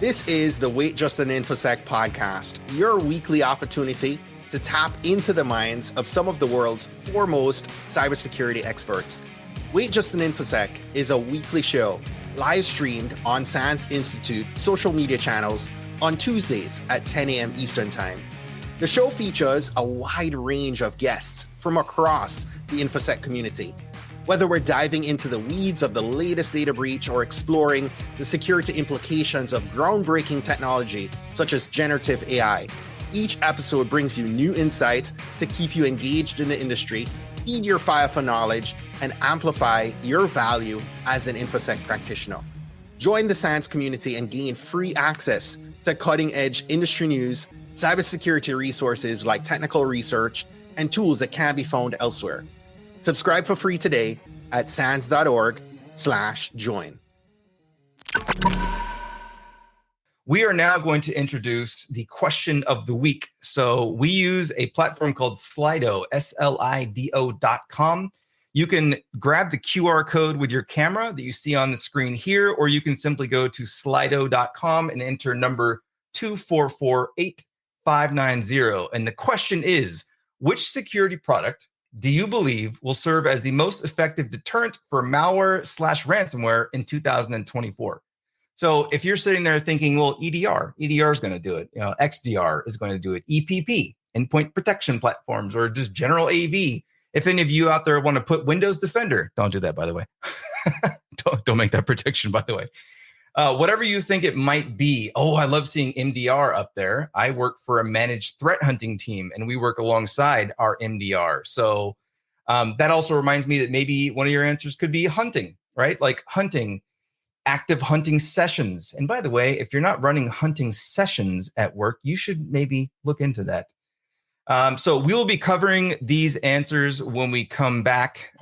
This is the Wait Just an Infosec podcast, your weekly opportunity to tap into the minds of some of the world's foremost cybersecurity experts. Wait Just an Infosec is a weekly show live streamed on SANS Institute social media channels on Tuesdays at 10 a.m. Eastern Time. The show features a wide range of guests from across the InfoSec community. Whether we're diving into the weeds of the latest data breach or exploring the security implications of groundbreaking technology such as generative AI, each episode brings you new insight to keep you engaged in the industry, feed your fire for knowledge, and amplify your value as an InfoSec practitioner. Join the SANS community and gain free access to cutting-edge industry news, cybersecurity resources like technical research, and tools that can't be found elsewhere. Subscribe for free today at sans.org/join. We are now going to introduce the question of the week. So we use a platform called Slido, Slido.com. You can grab the QR code with your camera that you see on the screen here, or you can simply go to slido.com and enter number 2448590. And the question is, which security product do you believe will serve as the most effective deterrent for malware/ransomware in 2024? So if you're sitting there thinking, well, EDR is going to do it. XDR is going to do it. EPP, endpoint protection platforms, or just general AV. If any of you out there want to put Windows Defender, don't do that, by the way. don't make that prediction, by the way. Whatever you think it might be. Oh, I love seeing MDR up there. I work for a managed threat hunting team, and we work alongside our MDR. So that also reminds me that maybe one of your answers could be hunting, right? Like hunting, active hunting sessions. And by the way, if you're not running hunting sessions at work, you should maybe look into that. So we will be covering these answers when we come back,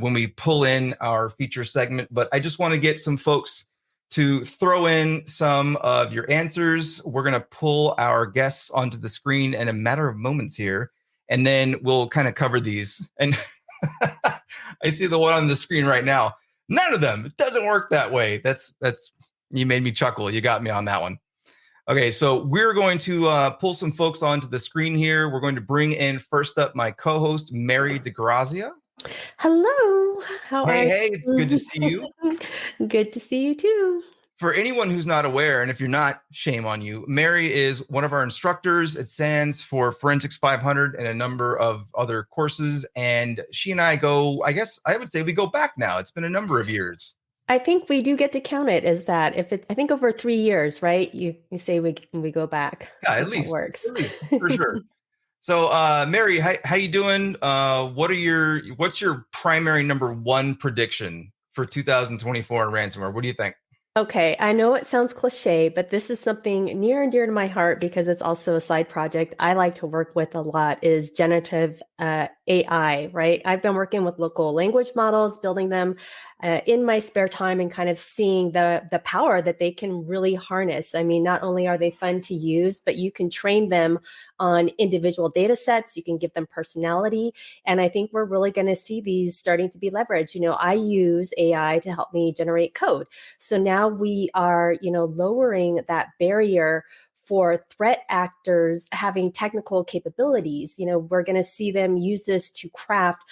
when we pull in our feature segment. But I just want to get some folks to throw in some of your answers. We're going to pull our guests onto the screen in a matter of moments here, and then we'll kind of cover these. And I see the one on the screen right now. None of them. It doesn't work that way. That's you made me chuckle. You got me on that one. Okay, so we're going to pull some folks onto the screen here. We're going to bring in first up my co-host, Mari DeGrazia. Hello. How are you? Hey, it's good to see you. Good to see you too. For anyone who's not aware, and if you're not, shame on you, Mari is one of our instructors at SANS for Forensics 500 and a number of other courses. And she and I go, I guess I would say we go back now. It's been a number of years. I think we do get to count it as that. If it's, I think over 3 years, right? You say we go back. Yeah, at least. Works. At least, for sure. So, Mari, how you doing? What's your primary number one prediction for 2024 in ransomware? What do you think? Okay, I know it sounds cliche, but this is something near and dear to my heart because it's also a side project I like to work with a lot is generative AI, right? I've been working with local language models, building them in my spare time and kind of seeing the power that they can really harness. I mean, not only are they fun to use, but you can train them on individual data sets, you can give them personality. And I think we're really going to see these starting to be leveraged. I use AI to help me generate code. So now we are, lowering that barrier for threat actors having technical capabilities. We're going to see them use this to craft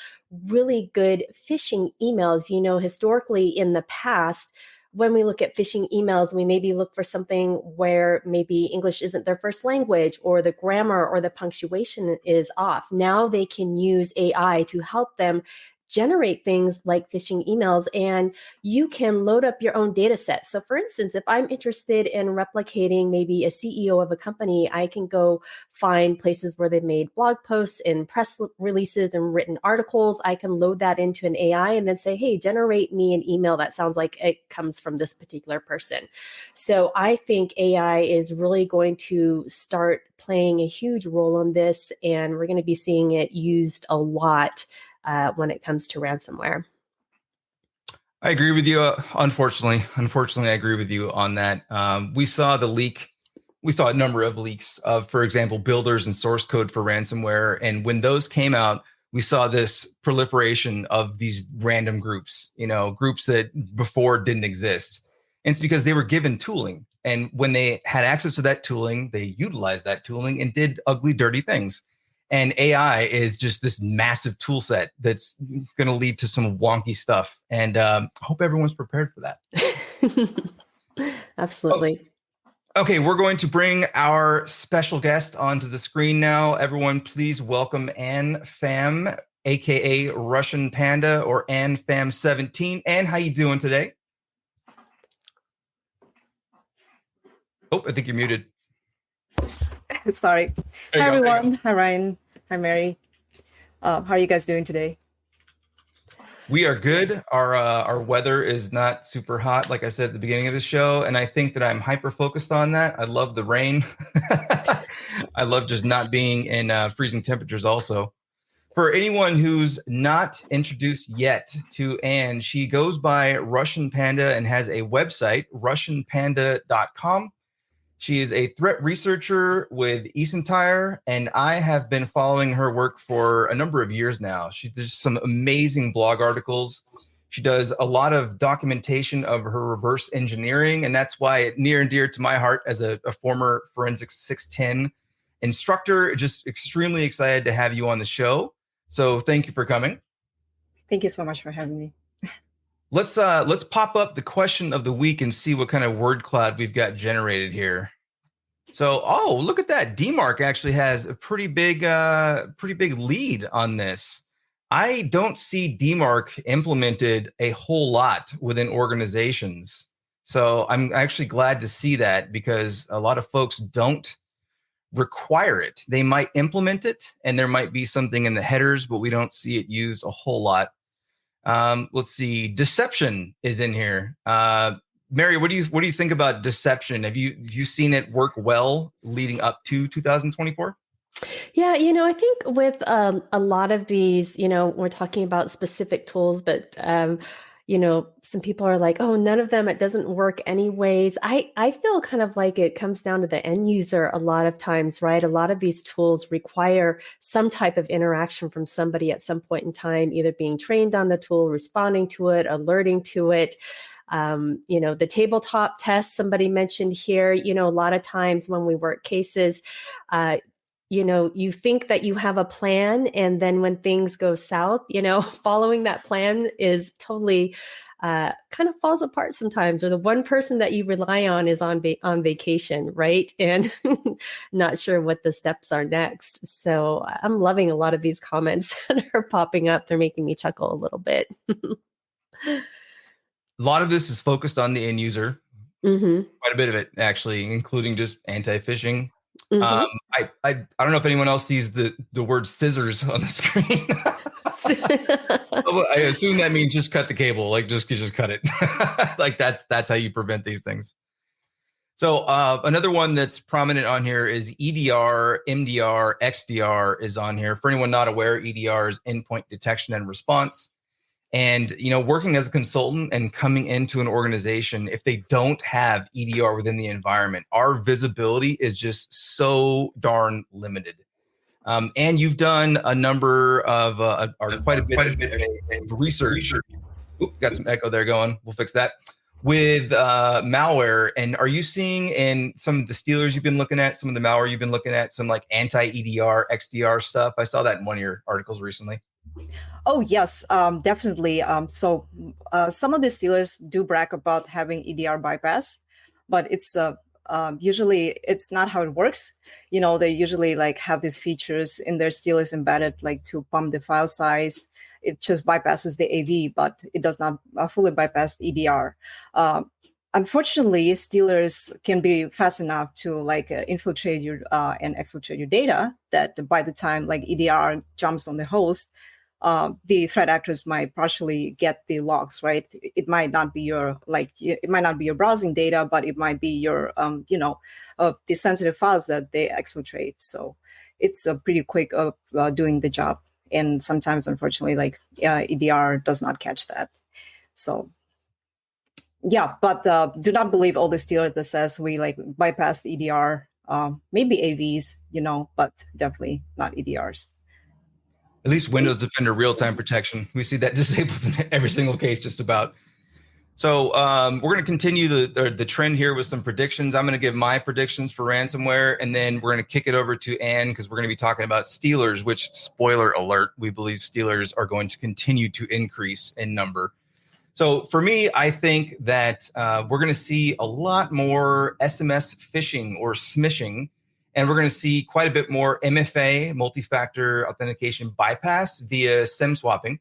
really good phishing emails. Historically in the past, when we look at phishing emails, we maybe look for something where maybe English isn't their first language or the grammar or the punctuation is off. Now they can use AI to help them generate things like phishing emails, and you can load up your own data set. So for instance, if I'm interested in replicating maybe a CEO of a company, I can go find places where they've made blog posts and press releases and written articles. I can load that into an AI and then say, hey, generate me an email that sounds like it comes from this particular person. So I think AI is really going to start playing a huge role in this, and we're going to be seeing it used a lot when it comes to ransomware. I agree with you. Unfortunately, I agree with you on that. We saw the leak. We saw a number of leaks of, for example, builders and source code for ransomware. And when those came out, we saw this proliferation of these random groups, groups that before didn't exist. And it's because they were given tooling. And when they had access to that tooling, they utilized that tooling and did ugly, dirty things. And AI is just this massive tool set that's going to lead to some wonky stuff. And I hope everyone's prepared for that. Absolutely. Okay, we're going to bring our special guest onto the screen now. Everyone, please welcome Ann Pham, aka Russian Panda or Ann Pham 17. Ann, how you doing today? Oh, I think you're muted. Oops. Sorry. Hi, everyone. Hi, Ryan. Hi, Mary. How are you guys doing today? We are good. Our weather is not super hot, like I said at the beginning of the show, and I think that I'm hyper focused on that. I love the rain. I love just not being in freezing temperatures also. For anyone who's not introduced yet to Ann, she goes by Russian Panda and has a website, russianpanda.com. She is a threat researcher with Esentire, and I have been following her work for a number of years now. She does some amazing blog articles. She does a lot of documentation of her reverse engineering, and that's why it's near and dear to my heart as a former Forensics 610 instructor. Just extremely excited to have you on the show. So thank you for coming. Thank you so much for having me. Let's pop up the question of the week and see what kind of word cloud we've got generated here. So, oh, look at that. DMARC actually has a pretty big lead on this. I don't see DMARC implemented a whole lot within organizations. So I'm actually glad to see that because a lot of folks don't require it. They might implement it and there might be something in the headers, but we don't see it used a whole lot. Let's see. Deception is in here. Mary, what do you think about deception? Have you seen it work well leading up to 2024? Yeah, I think with a lot of these, we're talking about specific tools, but some people are like, oh, none of them, it doesn't work anyways. I feel kind of like it comes down to the end user a lot of times, right? A lot of these tools require some type of interaction from somebody at some point in time, either being trained on the tool, responding to it, alerting to it. The tabletop test somebody mentioned here, a lot of times when we work cases, you think that you have a plan, and then when things go south, following that plan is totally kind of falls apart sometimes, or the one person that you rely on is on vacation, right? And not sure what the steps are next. So I'm loving a lot of these comments that are popping up. They're making me chuckle a little bit. A lot of this is focused on the end user. Mm-hmm. Quite a bit of it, actually, including just anti-phishing. Mm-hmm. I don't know if anyone else sees the word scissors on the screen. I assume that means just cut the cable, like just cut it. Like that's how you prevent these things. So another one that's prominent on here is EDR, MDR, XDR is on here. For anyone not aware, EDR is endpoint detection and response. And, working as a consultant and coming into an organization, if they don't have EDR within the environment, our visibility is just so darn limited. And you've done a number of, quite a bit of research. Oops, got some echo there going. We'll fix that. With malware. And are you seeing in some of the stealers you've been looking at, some of the malware you've been looking at, some like anti-EDR, XDR stuff? I saw that in one of your articles recently. Oh, yes, definitely. So some of the stealers do brag about having EDR bypass, but it's usually it's not how it works. They usually like have these features in their stealers embedded, like to pump the file size. It just bypasses the AV, but it does not fully bypass the EDR. Unfortunately, stealers can be fast enough to like infiltrate your and exfiltrate your data that by the time like EDR jumps on the host, the threat actors might partially get the logs, right? It might not be your browsing data, but it might be your the sensitive files that they exfiltrate. So it's pretty quick of doing the job, and sometimes, unfortunately, like EDR does not catch that. So yeah, but do not believe all the stealers that says we like bypass the EDR. Maybe AVs, but definitely not EDRs. At least Windows Defender real-time protection. We see that disabled in every single case just about. So we're going to continue the trend here with some predictions. I'm going to give my predictions for ransomware, and then we're going to kick it over to Ann because we're going to be talking about stealers, which, spoiler alert, we believe stealers are going to continue to increase in number. So for me, I think that we're going to see a lot more SMS phishing or smishing, and we're going to see quite a bit more MFA, multi-factor authentication bypass via SIM swapping.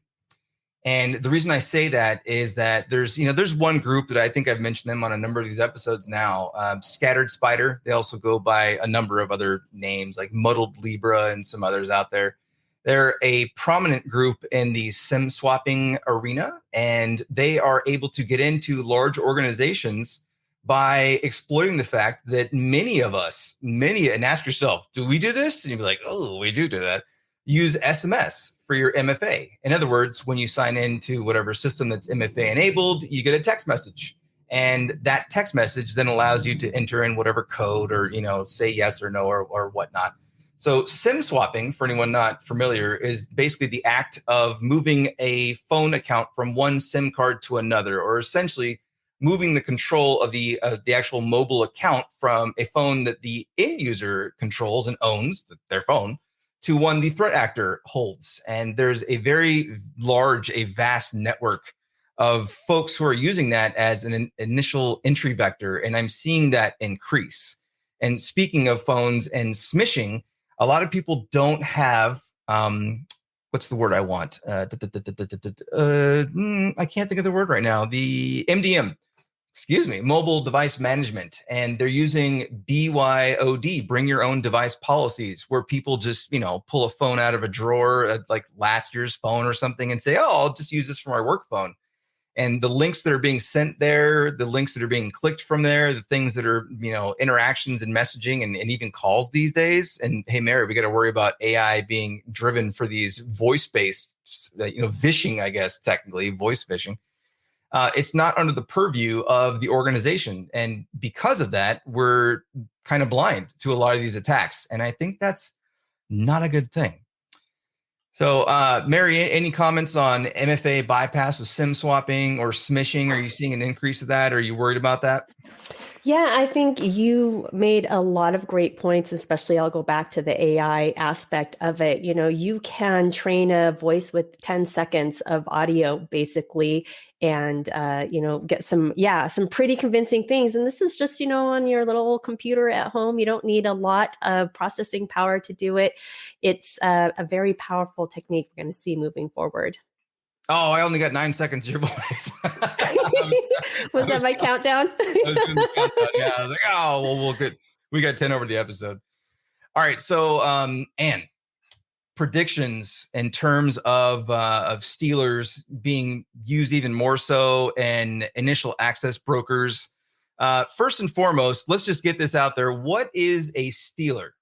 And the reason I say that is that there's one group that I think I've mentioned them on a number of these episodes now, Scattered Spider. They also go by a number of other names like Muddled Libra and some others out there. They're a prominent group in the SIM swapping arena, and they are able to get into large organizations by exploiting the fact that many, and ask yourself, do we do this? And you'll be like, oh, we do that. Use SMS for your MFA. In other words, when you sign into whatever system that's MFA enabled, you get a text message. And that text message then allows you to enter in whatever code or, say yes or no or whatnot. So SIM swapping, for anyone not familiar, is basically the act of moving a phone account from one SIM card to another, or essentially moving the control of the actual mobile account from a phone that the end user controls and owns, their phone, to one the threat actor holds. And there's a very vast network of folks who are using that as an initial entry vector. And I'm seeing that increase. And speaking of phones and smishing, a lot of people don't have, what's the word I want? I can't think of the word right now. The MDM. Mobile device management. And they're using BYOD, bring your own device policies, where people just, pull a phone out of a drawer, like last year's phone or something, and say, oh, I'll just use this for my work phone. And the links that are being sent there, the links that are being clicked from there, the things that are, interactions and messaging and even calls these days. And hey, Mary, we got to worry about AI being driven for these voice-based, phishing, I guess, technically, voice phishing. It's not under the purview of the organization. And because of that, we're kind of blind to a lot of these attacks. And I think that's not a good thing. So, Mary, any comments on MFA bypass with SIM swapping or smishing? Are you seeing an increase of that? Are you worried about that? Yeah, I think you made a lot of great points, especially I'll go back to the AI aspect of it. You can train a voice with 10 seconds of audio, basically, and, get some pretty convincing things. And this is just, on your little computer at home. You don't need a lot of processing power to do it. It's a very powerful technique we're going to see moving forward. Oh, I only got 9 seconds of your voice. Was that my countdown? I was doing the countdown. Yeah, I was like, oh, well, we'll good. We got 10 over the episode. All right, so Ann, predictions in terms of stealers being used even more so and initial access brokers. First and foremost, let's just get this out there. What is a stealer?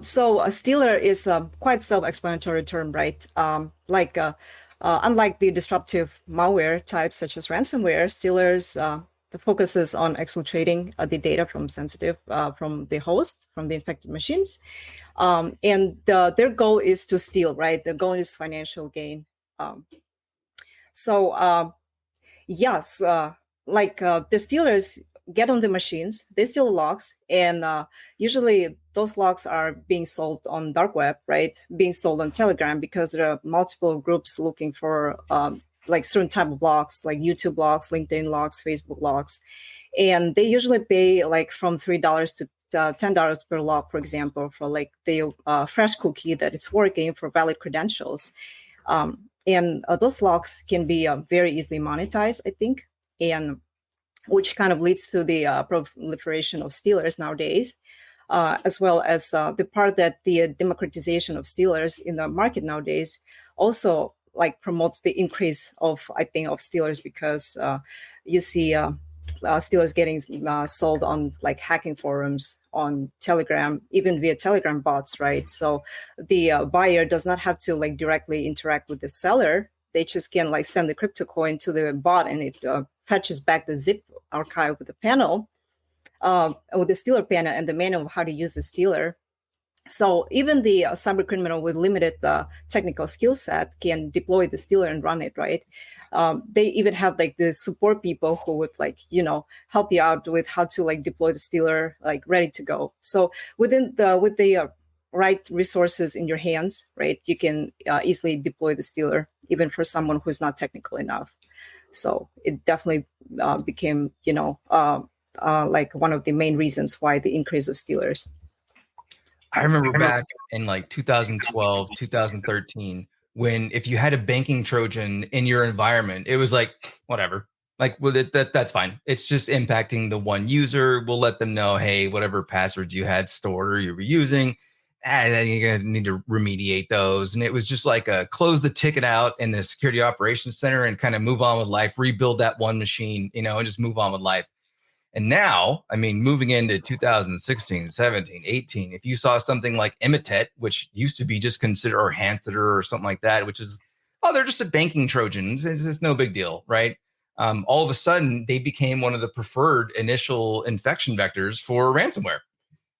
So a stealer is a quite self-explanatory term, right? Unlike the disruptive malware types such as ransomware, stealers the focuses on exfiltrating the data from from the host, from the infected machines, and their goal is to steal, right? The goal is financial gain. Yes, the stealers get on the machines, they steal logs, and usually those logs are being sold on dark web, right? Being sold on Telegram, because there are multiple groups looking for certain type of logs, like YouTube logs, LinkedIn logs, Facebook logs, and they usually pay from $3 to $10 per log, for example, for the fresh cookie that it's working for valid credentials, and those logs can be very easily monetized, I think, and which kind of leads to the proliferation of stealers nowadays, as well as the part that the democratization of stealers in the market nowadays also promotes the increase of stealers, because you see stealers getting sold on hacking forums, on Telegram, even via Telegram bots, right? So the buyer does not have to directly interact with the seller. They just can send the crypto coin to the bot, and it fetches back the zip archive with the panel, with the stealer panel and the manual of how to use the stealer. So even the cyber criminal with limited technical skill set can deploy the stealer and run it, right? They even have like the support people who would like, help you out with how to like deploy the stealer, like ready to go. So with the right resources in your hands, right, you can easily deploy the stealer, even for someone who's not technical enough. So it definitely became, like one of the main reasons why the increase of stealers. I remember back in like 2012, 2013, when if you had a banking Trojan in your environment, it was like, whatever. Like, well, that's fine. It's just impacting the one user. We'll let them know, hey, whatever passwords you had stored or you were using, and then you're going to need to remediate those. And it was just like close the ticket out in the security operations center and kind of move on with life, rebuild that one machine, and just move on with life. And now, I mean, moving into 2016, 17, 18, if you saw something like Imitet, which used to be just considered, or Hanseter or something like that, which is, they're just a banking Trojan. It's no big deal, right? All of a sudden, they became one of the preferred initial infection vectors for ransomware.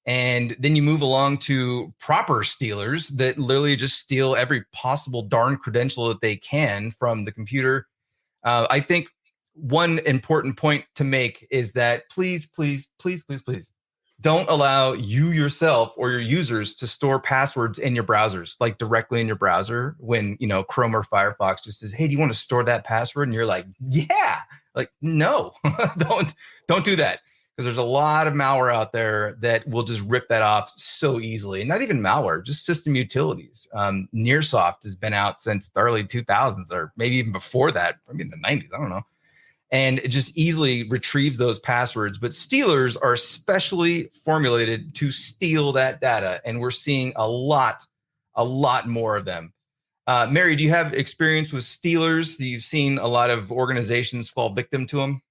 And then you move along to proper stealers that literally just steal every possible darn credential that they can from the computer. I think one important point to make is that please don't allow you yourself or your users to store passwords in your browsers, like directly in your browser when, Chrome or Firefox just says, hey, do you want to store that password? And you're like, yeah, like, no, don't do that. Because there's a lot of malware out there that will just rip that off so easily. And not even malware, just system utilities. Nearsoft has been out since the early 2000s, or maybe even before that, maybe in the 90s, I don't know. And it just easily retrieves those passwords. But stealers are specially formulated to steal that data. And we're seeing a lot more of them. Mary, do you have experience with stealers? You've seen a lot of organizations fall victim to them?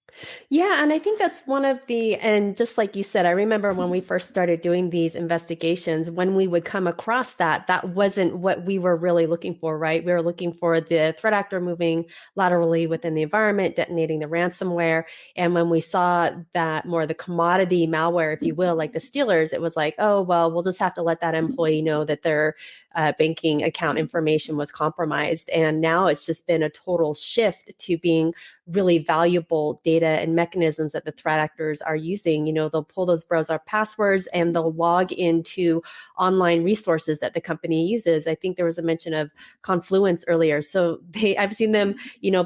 Yeah, and I think that's and just like you said, I remember when we first started doing these investigations, when we would come across that wasn't what we were really looking for, right? We were looking for the threat actor moving laterally within the environment, detonating the ransomware. And when we saw that more the commodity malware, if you will, like the stealers, it was like, oh, well, we'll just have to let that employee know that their banking account information was compromised. And now it's just been a total shift to being really valuable data and mechanisms that the threat actors are using. They'll pull those browser passwords and they'll log into online resources that the company uses. I think there was a mention of Confluence earlier. So I've seen them,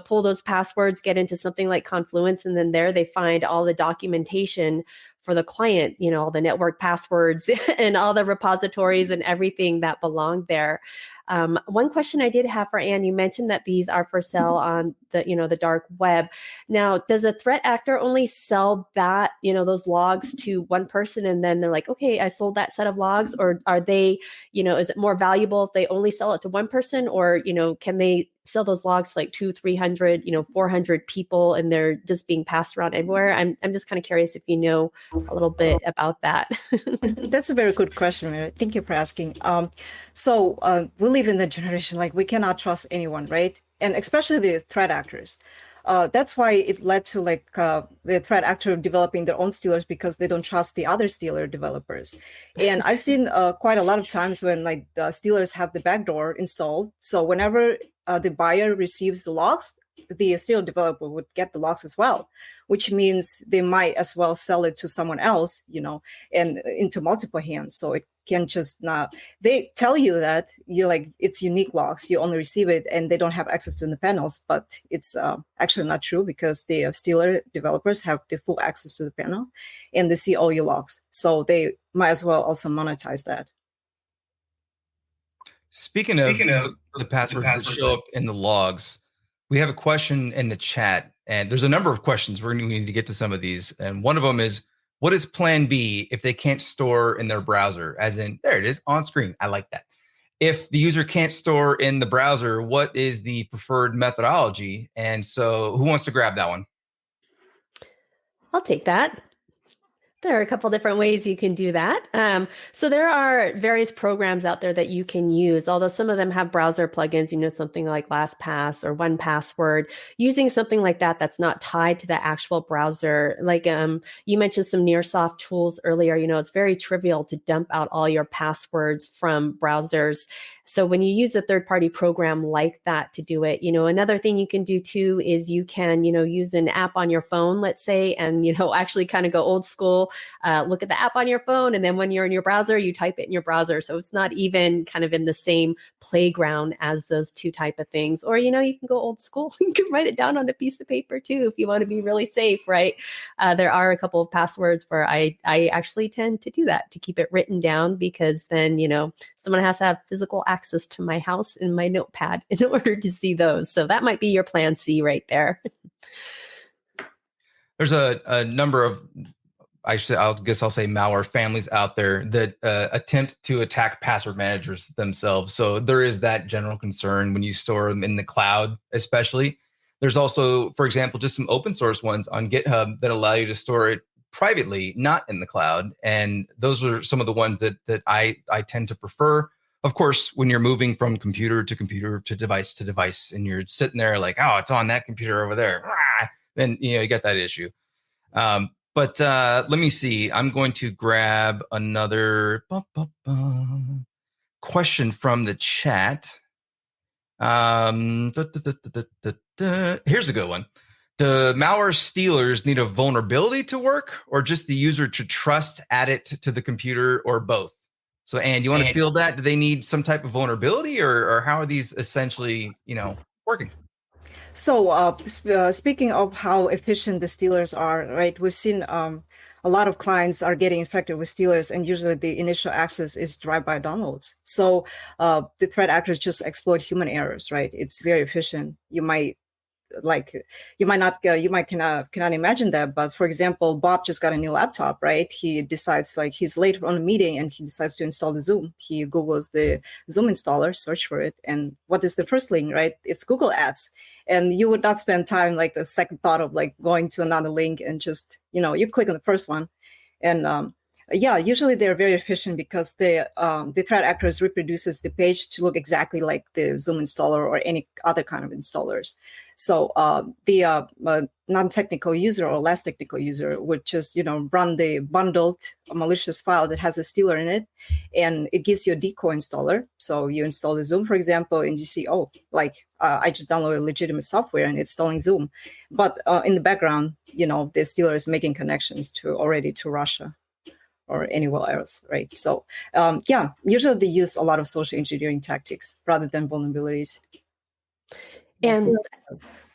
pull those passwords, get into something like Confluence, and then there they find all the documentation for the client, all the network passwords and all the repositories and everything that belonged there. One question I did have for Ann, you mentioned that these are for sale on the dark web. Now, does a threat actor only sell that, those logs to one person and then they're like, okay, I sold that set of logs? Or are they, is it more valuable if they only sell it to one person? Or, can they sell those logs to like 200, 300, 400 people and they're just being passed around everywhere? I'm just kind of curious if you know a little bit about that. That's a very good question, Mary. Thank you for asking. So we live in the generation like we cannot trust anyone, right? And especially the threat actors. That's why it led to the threat actor developing their own stealers, because they don't trust the other stealer developers. And I've seen quite a lot of times when the stealers have the backdoor installed. So whenever the buyer receives the logs, the stealer developer would get the logs as well, which means they might as well sell it to someone else, and into multiple hands. So it can just not, they tell you that it's unique logs, you only receive it and they don't have access to the panels, but it's actually not true, because the stealer developers have the full access to the panel and they see all your logs. So they might as well also monetize that. Speaking of the passwords that show up in the logs, we have a question in the chat, and there's a number of questions. We need to get to some of these. And one of them is, what is plan B if they can't store in their browser? As in, there it is on screen. I like that. If the user can't store in the browser, what is the preferred methodology? And so who wants to grab that one? I'll take that. There are a couple different ways you can do that. So there are various programs out there that you can use, although some of them have browser plugins, something like LastPass or 1Password. Using something like that that's not tied to the actual browser. Like you mentioned some Nearsoft tools earlier, it's very trivial to dump out all your passwords from browsers. So when you use a third-party program like that to do it, another thing you can do too is you can, use an app on your phone, let's say, and, actually kind of go old school, look at the app on your phone. And then when you're in your browser, you type it in your browser. So it's not even kind of in the same playground as those two type of things. Or, you can go old school. You can write it down on a piece of paper too, if you want to be really safe, right? There are a couple of passwords where I actually tend to do that, to keep it written down, because then, someone has to have physical access to my house and my notepad in order to see those. So that might be your plan C right there. There's a number of, I'll say malware families out there that attempt to attack password managers themselves. So there is that general concern when you store them in the cloud, especially. There's also, for example, just some open source ones on GitHub that allow you to store it privately, not in the cloud. And those are some of the ones that I tend to prefer. Of course, when you're moving from computer to device, and you're sitting there like, oh, it's on that computer over there, then you got that issue. But let me see. I'm going to grab another question from the chat. Here's a good one. Do malware stealers need a vulnerability to work, or just the user to trust add it to the computer, or both? So, Ann, you want to field that? Do they need some type of vulnerability, or how are these essentially, working? So speaking of how efficient the stealers are, right? We've seen a lot of clients are getting infected with stealers, and usually the initial access is drive-by downloads. So the threat actors just exploit human errors, right? It's very efficient. You might cannot imagine that, but for example, Bob just got a new laptop, right? He decides, like, he's late on a meeting and he decides to install the Zoom. He Googles the Zoom installer, search for it, and what is the first link, right? It's Google Ads. And you would not spend time, like, the second thought of like going to another link, and just, you click on the first one. And usually they're very efficient because the threat actors reproduces the page to look exactly like the Zoom installer or any other kind of installers. So the non-technical user or less technical user would just, run the bundled malicious file that has a stealer in it, and it gives you a decoy installer. So you install the Zoom, for example, and you see, I just downloaded legitimate software and it's installing Zoom. But in the background, the stealer is making connections to Russia or anywhere else, right? So usually they use a lot of social engineering tactics rather than vulnerabilities. And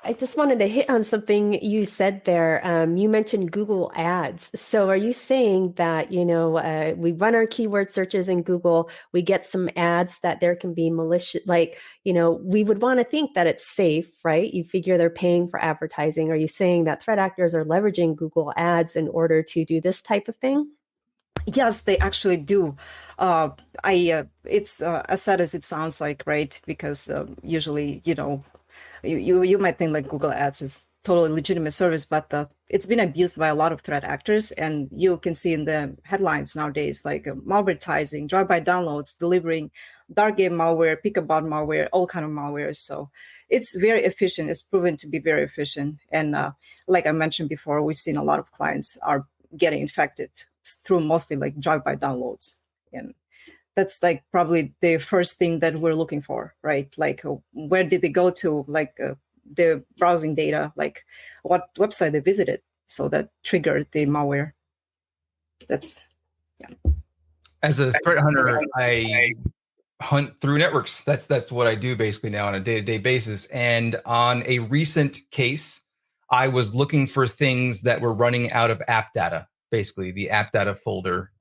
I just wanted to hit on something you said there. You mentioned Google Ads. So are you saying that, we run our keyword searches in Google, we get some ads that there can be malicious, we would want to think that it's safe, right? You figure they're paying for advertising. Are you saying that threat actors are leveraging Google Ads in order to do this type of thing? Yes, they actually do. It's as sad as it sounds like, right? Because usually, you might think like Google Ads is totally legitimate service, but it's been abused by a lot of threat actors, and you can see in the headlines nowadays, like malvertising, drive-by downloads, delivering dark game malware, pick-a-bot malware, all kind of malware. So it's very efficient. It's proven to be very efficient, and like I mentioned before, we've seen a lot of clients are getting infected through mostly like drive-by downloads, and that's like probably the first thing that we're looking for, right? Like where did they go to, like the browsing data, like what website they visited, so that triggered the malware. That's As a threat hunter, I hunt through networks. That's what I do basically now on a day-to-day basis. And on a recent case, I was looking for things that were running out of app data, basically the app data folder.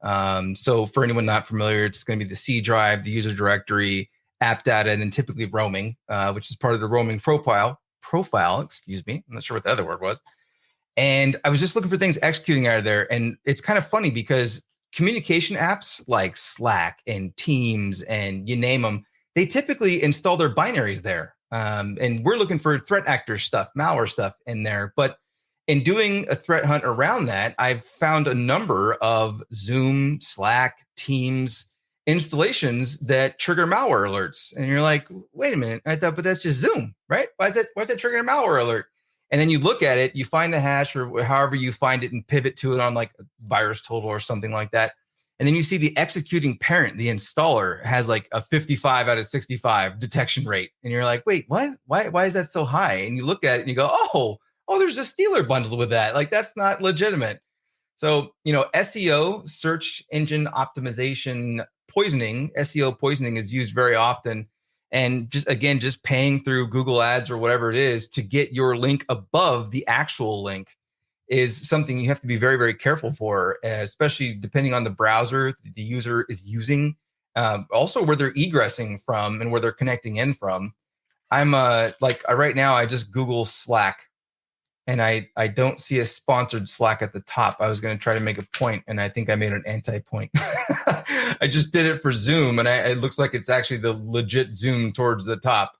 So for anyone not familiar, it's going to be the C drive, the user directory, app data, and then typically roaming, which is part of the roaming profile, excuse me. I'm not sure what the other word was. And I was just looking for things executing out of there. And it's kind of funny because communication apps like Slack and Teams and you name them, they typically install their binaries there. And we're looking for threat actor stuff, malware stuff in there. But in doing a threat hunt around that, I've found a number of Zoom, Slack, Teams installations that trigger malware alerts. And you're like, wait a minute, I thought, but that's just Zoom, right? Why is that triggering a malware alert? And then you look at it, you find the hash or however you find it and pivot to it on like Virus Total or something like that. And then you see the executing parent, the installer, has like a 55 out of 65 detection rate. And you're like, wait, what? Why is that so high? And you look at it and you go, oh, there's a stealer bundled with that. Like, that's not legitimate. So, SEO, search engine optimization poisoning, SEO poisoning is used very often. And just paying through Google Ads or whatever it is to get your link above the actual link is something you have to be very, very careful for, especially depending on the browser the user is using, also where they're egressing from and where they're connecting in from. I'm right now, I just Google Slack, and I don't see a sponsored Slack at the top. I was going to try to make a point, and I think I made an anti-point. I just did it for Zoom, and it looks like it's actually the legit Zoom towards the top.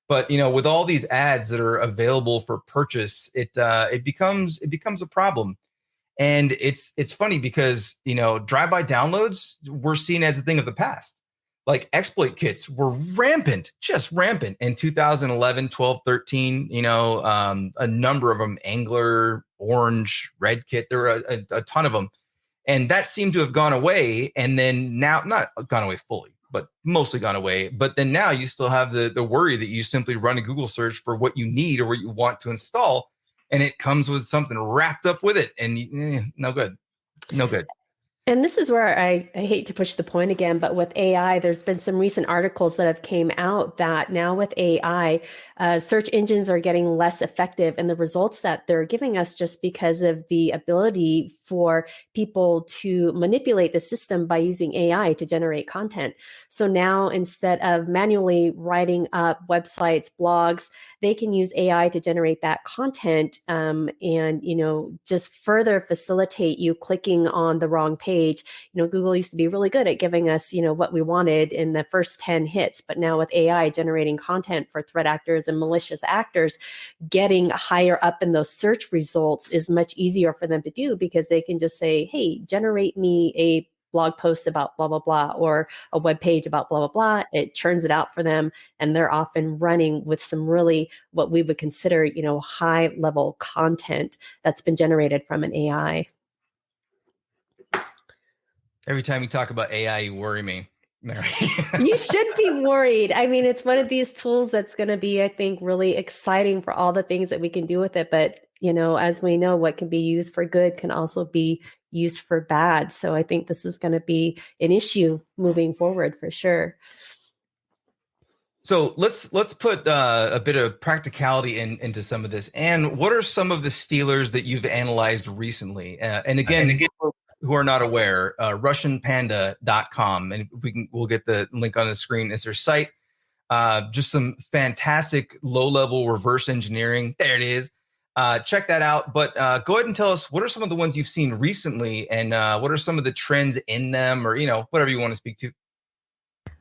But with all these ads that are available for purchase, it becomes a problem. And it's funny because drive-by downloads were seen as a thing of the past. Like exploit kits were just rampant in 2011, 12, 13. A number of them: Angler, Orange, Red Kit. There were a ton of them, and that seemed to have gone away. And then now, not gone away fully, but mostly gone away. But then now you still have the worry that you simply run a Google search for what you need or what you want to install, and it comes with something wrapped up with it, and no good. And this is where I hate to push the point again, but with AI, there's been some recent articles that have came out that now with AI, search engines are getting less effective in the results that they're giving us just because of the ability for people to manipulate the system by using AI to generate content. So now instead of manually writing up websites, blogs, they can use AI to generate that content and, just further facilitate you clicking on the wrong page. Google used to be really good at giving us, what we wanted in the first 10 hits. But now with AI generating content for threat actors and malicious actors, getting higher up in those search results is much easier for them to do because they can just say, hey, generate me a blog post about blah, blah, blah, or a web page about blah, blah, blah. It churns it out for them. And they're off and running with some really what we would consider, high level content that's been generated from an AI. Every time you talk about AI, you worry me, Mary. You should be worried. I mean, it's one of these tools that's going to be, I think, really exciting for all the things that we can do with it. But, as we know, what can be used for good can also be used for bad. So I think this is going to be an issue moving forward for sure. So let's put a bit of practicality into some of this. And what are some of the stealers that you've analyzed recently? And again, who are not aware, RussianPanda.com, and we'll get the link on the screen. It's their site. Just some fantastic low-level reverse engineering. There it is. Check that out. But go ahead and tell us, what are some of the ones you've seen recently, and what are some of the trends in them, or whatever you want to speak to.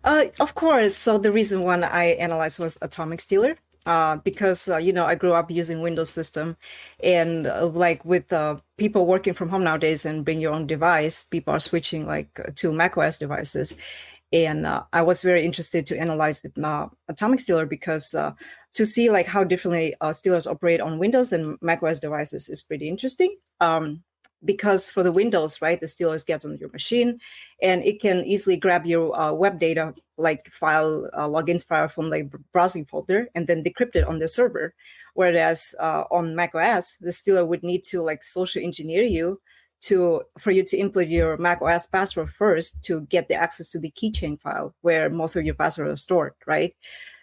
Of course. So the reason one I analyzed was Atomic Stealer. Because, I grew up using Windows system, and with people working from home nowadays and bring your own device, people are switching to macOS devices. And I was very interested to analyze the Atomic Stealer because to see how differently stealers operate on Windows and macOS devices is pretty interesting. Because for the Windows, right, the stealers gets on your machine, and it can easily grab your web data, file, logins file from browsing folder, and then decrypt it on the server. Whereas on macOS, the stealer would need to social engineer you for you to input your macOS password first to get the access to the keychain file where most of your passwords are stored, right?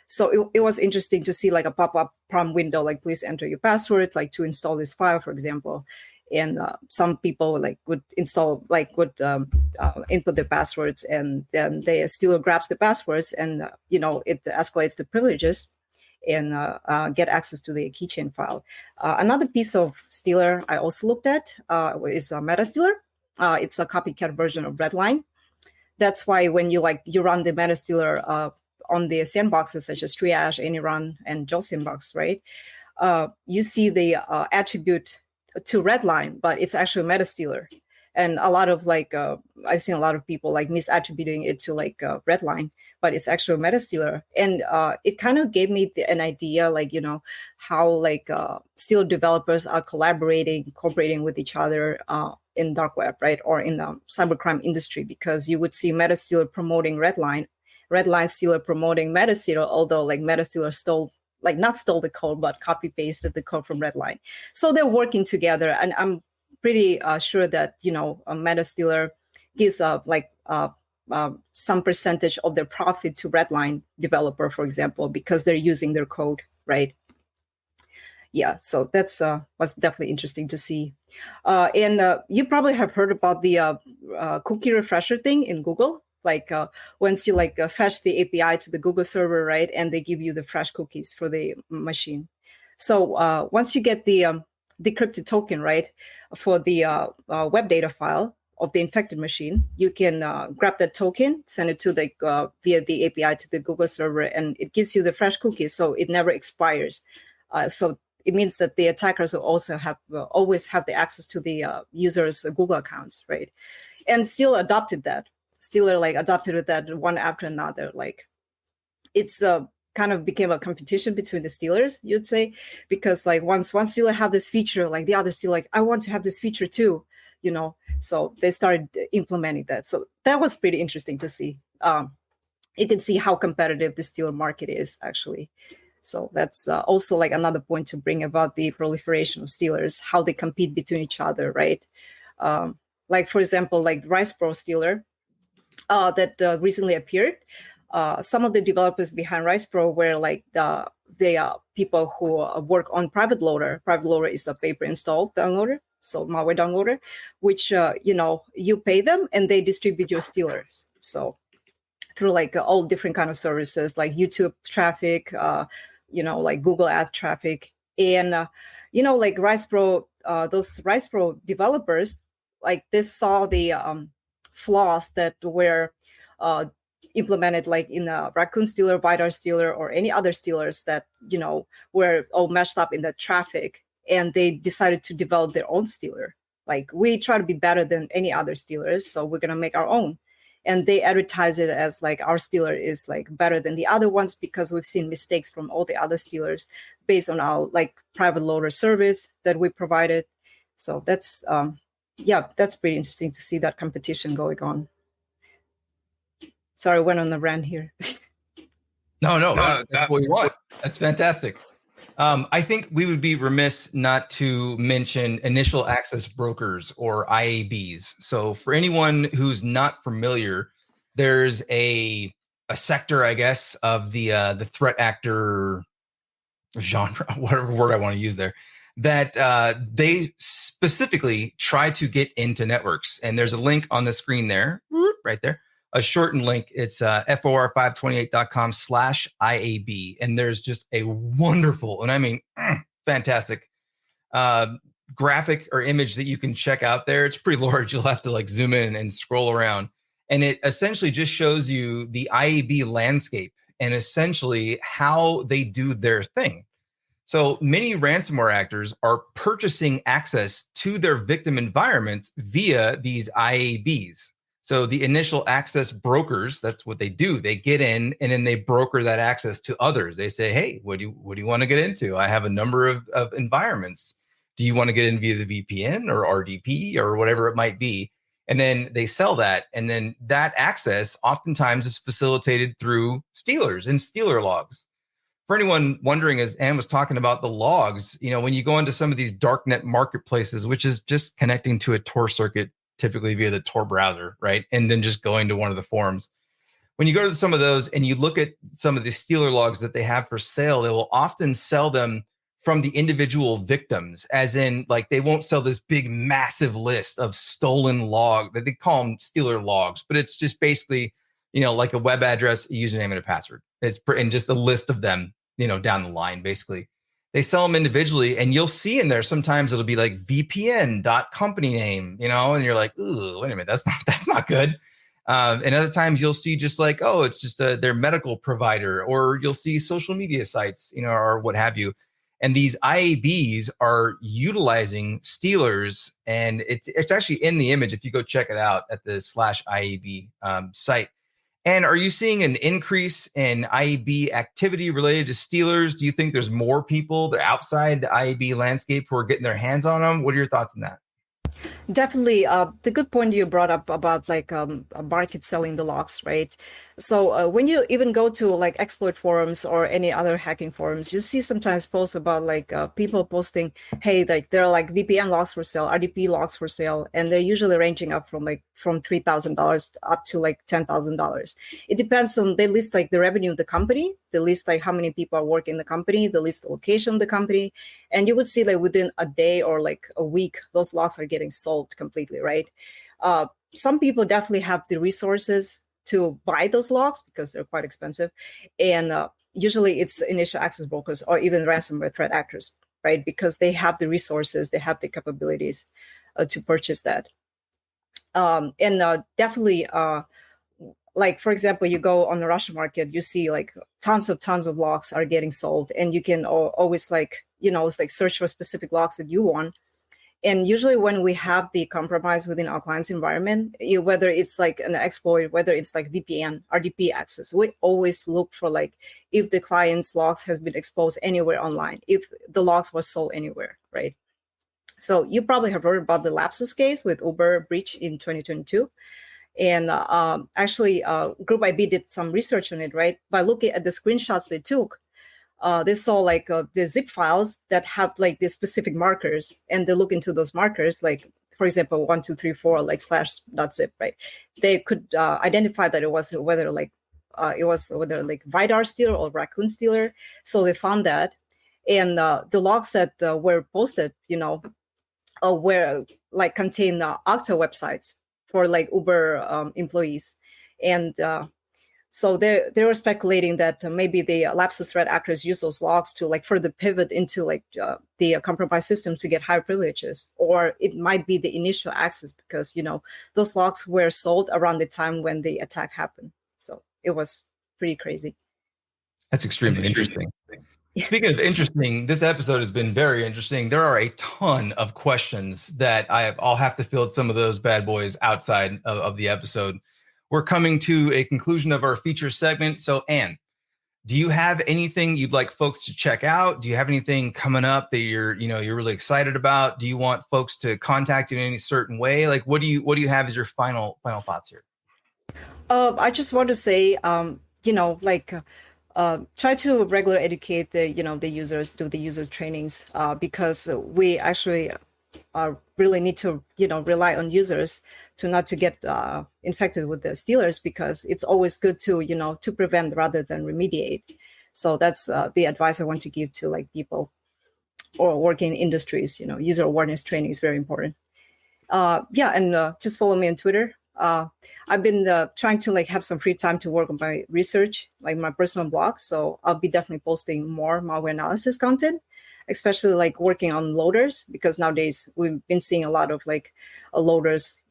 So it was interesting to see a pop-up prompt window, please enter your password, to install this file, for example. And some people would install, input the passwords, and then the stealer grabs the passwords, and it escalates the privileges and get access to the keychain file. Another piece of stealer I also looked at is Meta Stealer. It's a copycat version of Redline. That's why when you run the Meta Stealer on the sandboxes such as Triage, AnyRun, and Joe Sandbox, right? You see the attribute to Redline, but it's actually a MetaStealer. And a lot of I've seen a lot of people like misattributing it to Redline, but it's actually a MetaStealer. And it kind of gave me an idea, how Stealer developers are cooperating with each other in dark web, right, or in the cybercrime industry, because you would see MetaStealer promoting Redline Stealer promoting MetaStealer, although MetaStealer not stole the code, but copy pasted the code from Redline. So they're working together, and I'm pretty sure that a MetaStealer gives some percentage of their profit to Redline developer, for example, because they're using their code, right? Yeah, so that's was definitely interesting to see. And you probably have heard about the cookie refresher thing in Google. Once you fetch the API to the Google server, right, and they give you the fresh cookies for the machine. So once you get the decrypted token, right, for the web data file of the infected machine, you can grab that token, send it to via the API to the Google server, and it gives you the fresh cookies, so it never expires. So it means that the attackers will also always have the access to the users' Google accounts, right? And Stealer adopted that. Stealer adopted that one after another. It's kind of became a competition between the Stealers, you'd say, because once Stealer have this feature, the other Stealer, I want to have this feature too, So they started implementing that. So that was pretty interesting to see. You can see how competitive the Stealer market is actually. So that's also another point to bring about the proliferation of Stealers, how they compete between each other, right? For example, RicePro Stealer that recently appeared. Some of the developers behind RicePro were the people who work on Private Loader. Private Loader is a pay-per-install downloader, so malware downloader, which you pay them and they distribute your Stealers. So through all different kind of services like YouTube traffic, Google Ads traffic, and RicePro, those RicePro developers they saw the flaws that were implemented in a Raccoon Stealer, Vidar Stealer, or any other Stealers that were all meshed up in the traffic, and they decided to develop their own Stealer. We try to be better than any other Stealers, so we're gonna make our own. And they advertise it as our Stealer is better than the other ones because we've seen mistakes from all the other Stealers based on our Private Loader service that we provided. So that's that's pretty interesting to see that competition going on. Sorry, I went on a rant here. No, that's what you want. That's fantastic. I think we would be remiss not to mention initial access brokers, or IABs. So for anyone who's not familiar, there's a sector, I guess, of the threat actor genre, whatever word I want to use there, that they specifically try to get into networks. And there's a link on the screen there, right there. A shortened link. It's for528.com/IAB. And there's just a wonderful, and I mean, fantastic graphic or image that you can check out there. It's pretty large. You'll have to zoom in and scroll around. And it essentially just shows you the IAB landscape and essentially how they do their thing. So many ransomware actors are purchasing access to their victim environments via these IABs. So the initial access brokers, that's what they do. They get in and then they broker that access to others. They say, hey, what do you want to get into? I have a number of environments. Do you want to get in via the VPN or RDP or whatever it might be? And then they sell that. And then that access oftentimes is facilitated through Stealers and Stealer logs. For anyone wondering, as Ann was talking about the logs, when you go into some of these darknet marketplaces, which is just connecting to a Tor circuit, typically via the Tor browser, right? And then just going to one of the forums. When you go to some of those and you look at some of the Stealer logs that they have for sale, they will often sell them from the individual victims, as in they won't sell this big, massive list of stolen log that they call them Stealer logs, but it's just basically, a web address, a username, and a password. And just a list of them, down the line, basically. They sell them individually, and you'll see in there sometimes it'll be VPN.company name, and you're like, ooh, wait a minute, that's not good. And other times you'll see just it's just their medical provider, or you'll see social media sites, or what have you. And these IABs are utilizing stealers, and it's actually in the image if you go check it out at the /IAB site. And are you seeing an increase in IAB activity related to stealers? Do you think there's more people that are outside the IAB landscape who are getting their hands on them? What are your thoughts on that? Definitely. The good point you brought up about like a market selling the logs, right? So when you even go to like exploit forums or any other hacking forums, you see sometimes posts about like people posting, hey, like there are like VPN logs for sale, RDP logs for sale, and they're usually ranging up from $3,000 up to like $10,000. It depends on, they list like the revenue of the company, they list like how many people are working in the company, they list the location of the company, and you would see like within a day or like a week, those logs are getting sold completely, right? Some people definitely have the resources to buy those logs because they're quite expensive. And usually it's initial access brokers or even ransomware threat actors, right? Because they have the resources, they have the capabilities to purchase that. Definitely, like, for example, you go on the Russian market, you see like tons of logs are getting sold, and you can always like, it's like search for specific logs that you want. And usually when we have the compromise within our client's environment, whether it's like an exploit, whether it's like VPN, RDP access, we always look for like if the client's logs has been exposed anywhere online, if the logs were sold anywhere, right? So you probably have heard about the Lapsus case with Uber breach in 2022. And actually, Group IB did some research on it, right? By looking at the screenshots they took, they saw like the zip files that have like the specific markers, and they look into those markers, like for example 1234 like /.zip, right? They could identify that it was whether like Vidar stealer or raccoon stealer. So they found that, and the logs that were posted, were like contain Okta websites for like Uber employees, and so they were speculating that maybe the Lapsus threat actors use those logs to like further pivot into like the compromised system to get higher privileges, or it might be the initial access because those logs were sold around the time when the attack happened. So it was pretty crazy. That's extremely interesting. Speaking of interesting, this episode has been very interesting. There are a ton of questions that I'll have to field some of those bad boys outside of the episode. We're coming to a conclusion of our feature segment. So, Ann, do you have anything you'd like folks to check out? Do you have anything coming up that you're really excited about? Do you want folks to contact you in any certain way? Like, what do you have as your final thoughts here? I just want to say, try to regularly educate the users, do the users trainings, because we actually really need to rely on users not to get infected with the stealers, because it's always good to to prevent rather than remediate. So that's the advice I want to give to like people or working in industries. User awareness training is very important. Just follow me on Twitter. I've been trying to like have some free time to work on my research, like my personal blog. So I'll be definitely posting more malware analysis content, especially like working on loaders, because nowadays we've been seeing a lot of like loaders,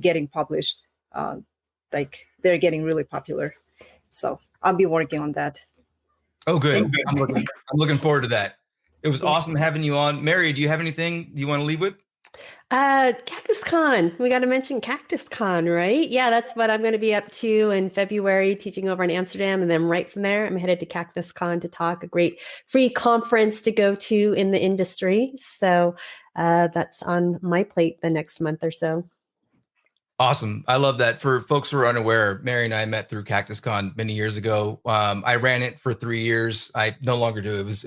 getting published. Like they're getting really popular. So I'll be working on that. Oh, good. I'm looking forward to that. It was awesome having you on. Mary, do you have anything you want to leave with? CactusCon. We got to mention CactusCon, right? Yeah, that's what I'm going to be up to in February, teaching over in Amsterdam. And then right from there, I'm headed to CactusCon to talk, a great free conference to go to in the industry. So that's on my plate the next month or so. Awesome. I love that. For folks who are unaware, Mary and I met through CactusCon many years ago. I ran it for 3 years. I no longer do. It was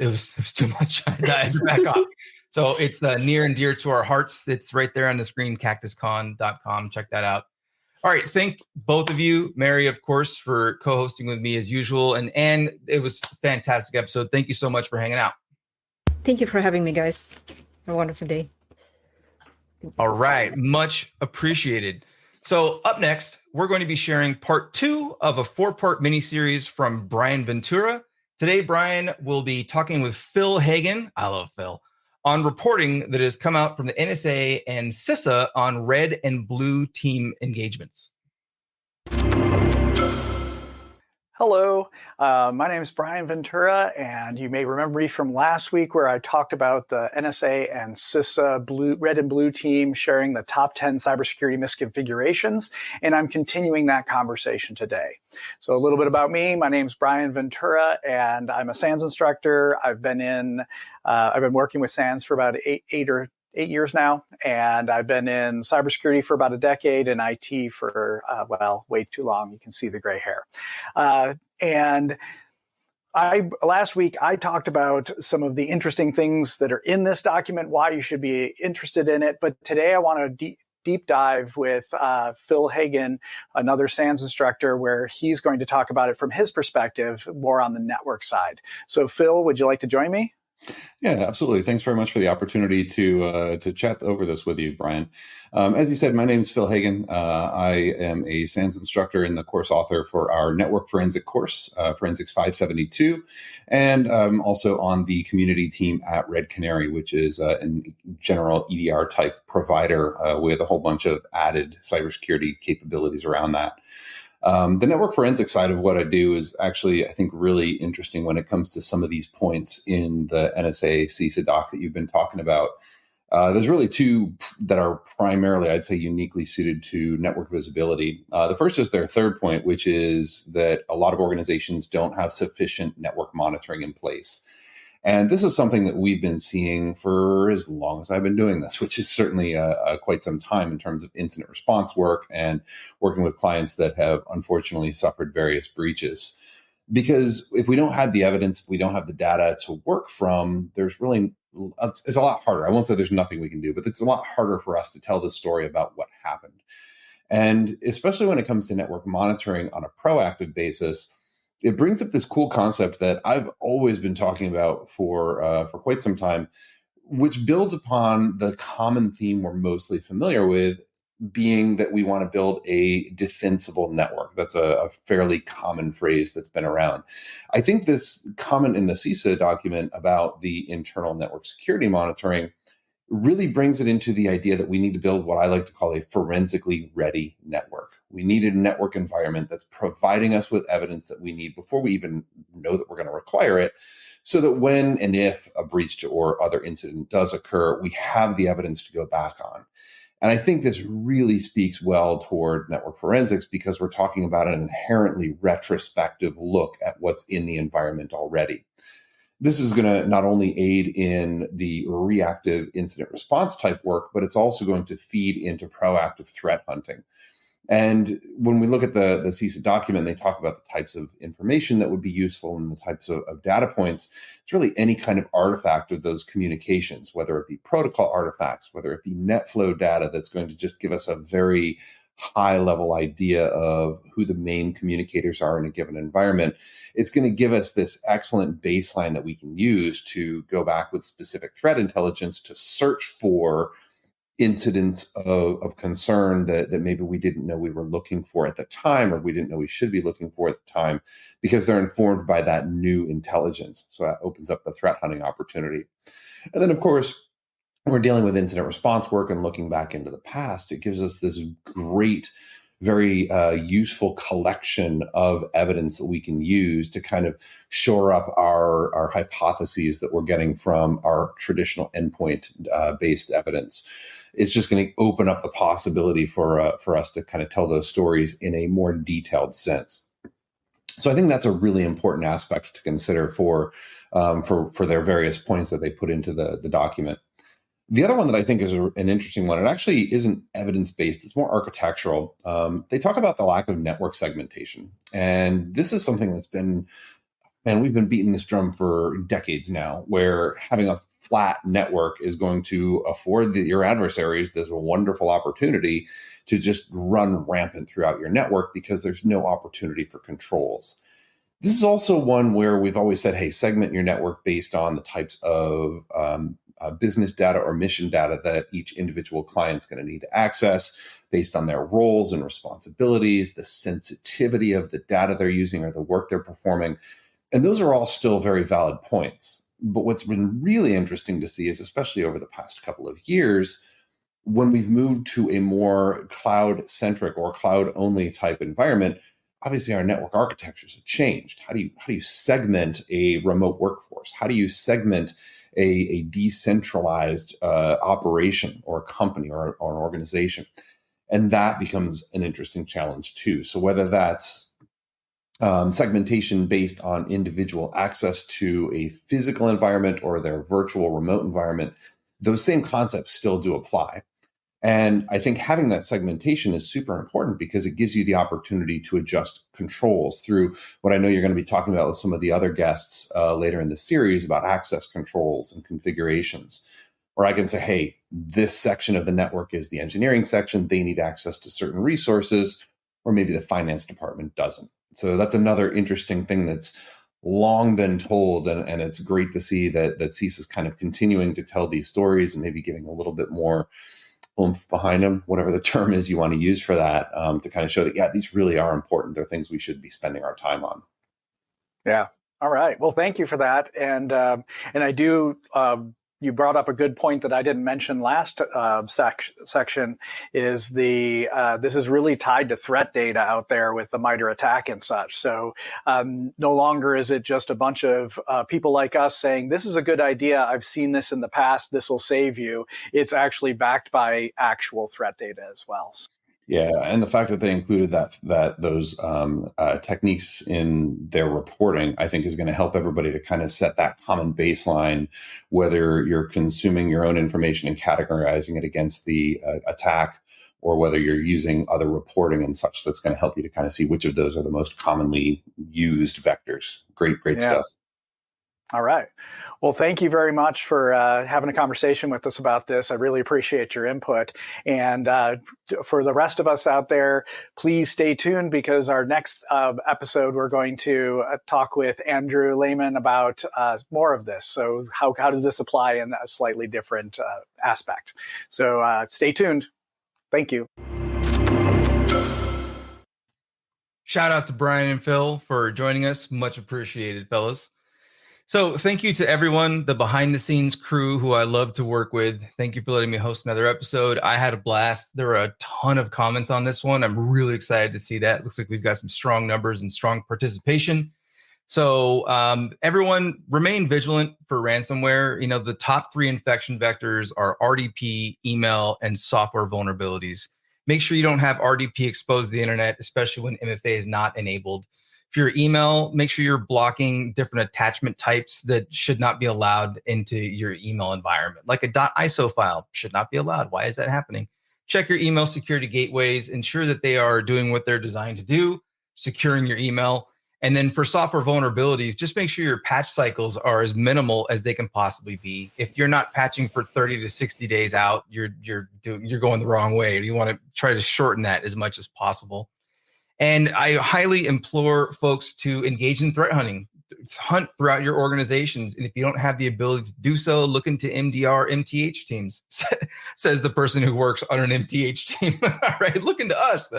too much. I had to back off. So it's near and dear to our hearts. It's right there on the screen, cactuscon.com. Check that out. All right. Thank both of you. Mary, of course, for co-hosting with me as usual. And Ann, it was a fantastic episode. Thank you so much for hanging out. Thank you for having me, guys. Have a wonderful day. All right. Much appreciated. So up next, we're going to be sharing part 2 of a 4-part miniseries from Brian Ventura. Today, Brian will be talking with Phil Hagen. I love Phil. On reporting that has come out from the NSA and CISA on red and blue team engagements. Hello, my name is Brian Ventura, and you may remember me from last week where I talked about the NSA and CISA red and blue team sharing the top 10 cybersecurity misconfigurations, and I'm continuing that conversation today. So a little bit about me. My name is Brian Ventura, and I'm a SANS instructor. I've been working with SANS for about eight years now, and I've been in cybersecurity for about a decade and IT for, way too long. You can see the gray hair. And last week, I talked about some of the interesting things that are in this document, why you should be interested in it. But today I want to deep dive with Phil Hagen, another SANS instructor, where he's going to talk about it from his perspective, more on the network side. So Phil, would you like to join me? Yeah, absolutely. Thanks very much for the opportunity to chat over this with you, Brian. As you said, my name is Phil Hagen. I am a SANS instructor and the course author for our network forensic course, Forensics 572, and I'm also on the community team at Red Canary, which is a general EDR type provider with a whole bunch of added cybersecurity capabilities around that. The network forensic side of what I do is actually, I think, really interesting when it comes to some of these points in the NSA CISA doc that you've been talking about. There's really two that are primarily, I'd say, uniquely suited to network visibility. The first is their third point, which is that a lot of organizations don't have sufficient network monitoring in place. And this is something that we've been seeing for as long as I've been doing this, which is certainly quite some time in terms of incident response work and working with clients that have unfortunately suffered various breaches. Because if we don't have the evidence, if we don't have the data to work from, it's a lot harder. I won't say there's nothing we can do, but it's a lot harder for us to tell the story about what happened. And especially when it comes to network monitoring on a proactive basis, it brings up this cool concept that I've always been talking about for quite some time, which builds upon the common theme we're mostly familiar with, being that we want to build a defensible network. That's a fairly common phrase that's been around. I think this comment in the CISA document about the internal network security monitoring really brings it into the idea that we need to build what I like to call a forensically ready network. We need a network environment that's providing us with evidence that we need before we even know that we're going to require it, so that when and if a breach or other incident does occur, we have the evidence to go back on. And I think this really speaks well toward network forensics because we're talking about an inherently retrospective look at what's in the environment already. This is going to not only aid in the reactive incident response type work, but it's also going to feed into proactive threat hunting. And when we look at the CISA document, they talk about the types of information that would be useful and the types of data points. It's really any kind of artifact of those communications, whether it be protocol artifacts, whether it be net flow data that's going to just give us a very high level idea of who the main communicators are in a given environment. It's going to give us this excellent baseline that we can use to go back with specific threat intelligence to search for incidents of concern that maybe we didn't know we were looking for at the time, or we didn't know we should be looking for at the time, because they're informed by that new intelligence. So that opens up the threat hunting opportunity. And then, of course, we're dealing with incident response work and looking back into the past. It gives us this great, very useful collection of evidence that we can use to kind of shore up our hypotheses that we're getting from our traditional endpoint based evidence. It's just going to open up the possibility for us to kind of tell those stories in a more detailed sense. So I think that's a really important aspect to consider for their various points that they put into the document. The other one that I think is an interesting one, it actually isn't evidence-based, it's more architectural. They talk about the lack of network segmentation. And this is something that's been, man, we've been beating this drum for decades now, where having a flat network is going to afford your adversaries this wonderful opportunity to just run rampant throughout your network because there's no opportunity for controls. This is also one where we've always said, hey, segment your network based on the types of business data or mission data that each individual client's going to need to access based on their roles and responsibilities, the sensitivity of the data they're using or the work they're performing. And those are all still very valid points. But what's been really interesting to see is, especially over the past couple of years, when we've moved to a more cloud-centric or cloud-only type environment, obviously our network architectures have changed. How do you segment a remote workforce? How do you segment a decentralized operation or a company or an organization? And that becomes an interesting challenge too. So whether that's segmentation based on individual access to a physical environment or their virtual remote environment, those same concepts still do apply. And I think having that segmentation is super important because it gives you the opportunity to adjust controls through what I know you're going to be talking about with some of the other guests later in the series about access controls and configurations, where I can say, hey, this section of the network is the engineering section. They need access to certain resources, or maybe the finance department doesn't. So that's another interesting thing that's long been told. And it's great to see that CISA is kind of continuing to tell these stories and maybe giving a little bit more oomph behind them, whatever the term is you want to use for that, to kind of show that, yeah, these really are important. They're things we should be spending our time on. Yeah. All right. Well, thank you for that. And I do, you brought up a good point that I didn't mention last section is this is really tied to threat data out there with the MITRE attack and such. So no longer is it just a bunch of people like us saying, this is a good idea. I've seen this in the past. This will save you. It's actually backed by actual threat data as well. Yeah, and the fact that they included those techniques in their reporting, I think, is going to help everybody to kind of set that common baseline, whether you're consuming your own information and categorizing it against the attack, or whether you're using other reporting and such. That's going to help you to kind of see which of those are the most commonly used vectors. Great stuff. All right. Well, thank you very much for having a conversation with us about this. I really appreciate your input. And for the rest of us out there, please stay tuned because our next episode, we're going to talk with Andrew Lehman about more of this. So how does this apply in a slightly different aspect? So stay tuned. Thank you. Shout out to Brian and Phil for joining us. Much appreciated, fellas. So thank you to everyone, the behind the scenes crew who I love to work with. Thank you for letting me host another episode. I had a blast. There were a ton of comments on this one. I'm really excited to see that. Looks like we've got some strong numbers and strong participation. So everyone remain vigilant for ransomware. You know, the top 3 infection vectors are RDP, email, and software vulnerabilities. Make sure you don't have RDP exposed to the internet, especially when MFA is not enabled. If your email, make sure you're blocking different attachment types that should not be allowed into your email environment. Like a .iso file should not be allowed. Why is that happening? Check your email security gateways. Ensure that they are doing what they're designed to do, securing your email. And then for software vulnerabilities, just make sure your patch cycles are as minimal as they can possibly be. If you're not patching for 30 to 60 days out, you're going the wrong way. You want to try to shorten that as much as possible. And I highly implore folks to engage in threat hunting. Hunt throughout your organizations. And if you don't have the ability to do so, look into MDR, MTH teams, says the person who works on an MTH team. All right, look into us,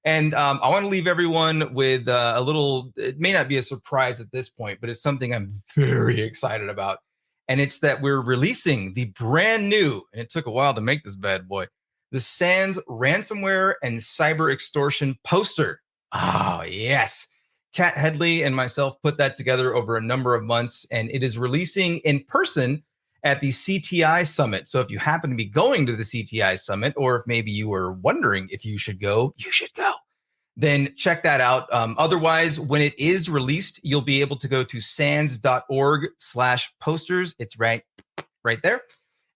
And I want to leave everyone with a little, it may not be a surprise at this point, but it's something I'm very excited about. And it's that we're releasing the brand new, and it took a while to make this bad boy, the SANS ransomware and cyber extortion poster. Oh, yes. Kat Headley and myself put that together over a number of months, and it is releasing in person at the CTI Summit. So if you happen to be going to the CTI Summit, or if maybe you were wondering if you should go, then check that out. Otherwise, when it is released, you'll be able to go to sans.org/posters. It's right there.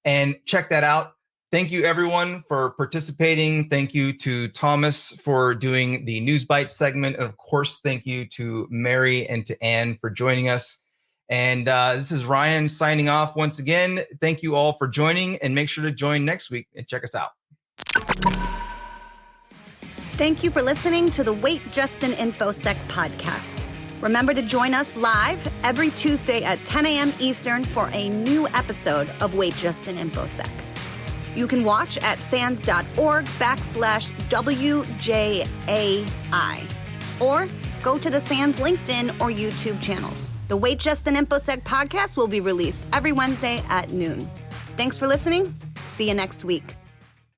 And check that out. Thank you, everyone, for participating. Thank you to Thomas for doing the News Bites segment. And of course, thank you to Mary and to Ann for joining us. And this is Ryan signing off once again. Thank you all for joining, and make sure to join next week and check us out. Thank you for listening to the Wait Just an Infosec podcast. Remember to join us live every Tuesday at 10 a.m. Eastern for a new episode of Wait Just an Infosec. You can watch at sans.org/WJAI or go to the SANS LinkedIn or YouTube channels. The Wait Just an Infosec podcast will be released every Wednesday at noon. Thanks for listening. See you next week.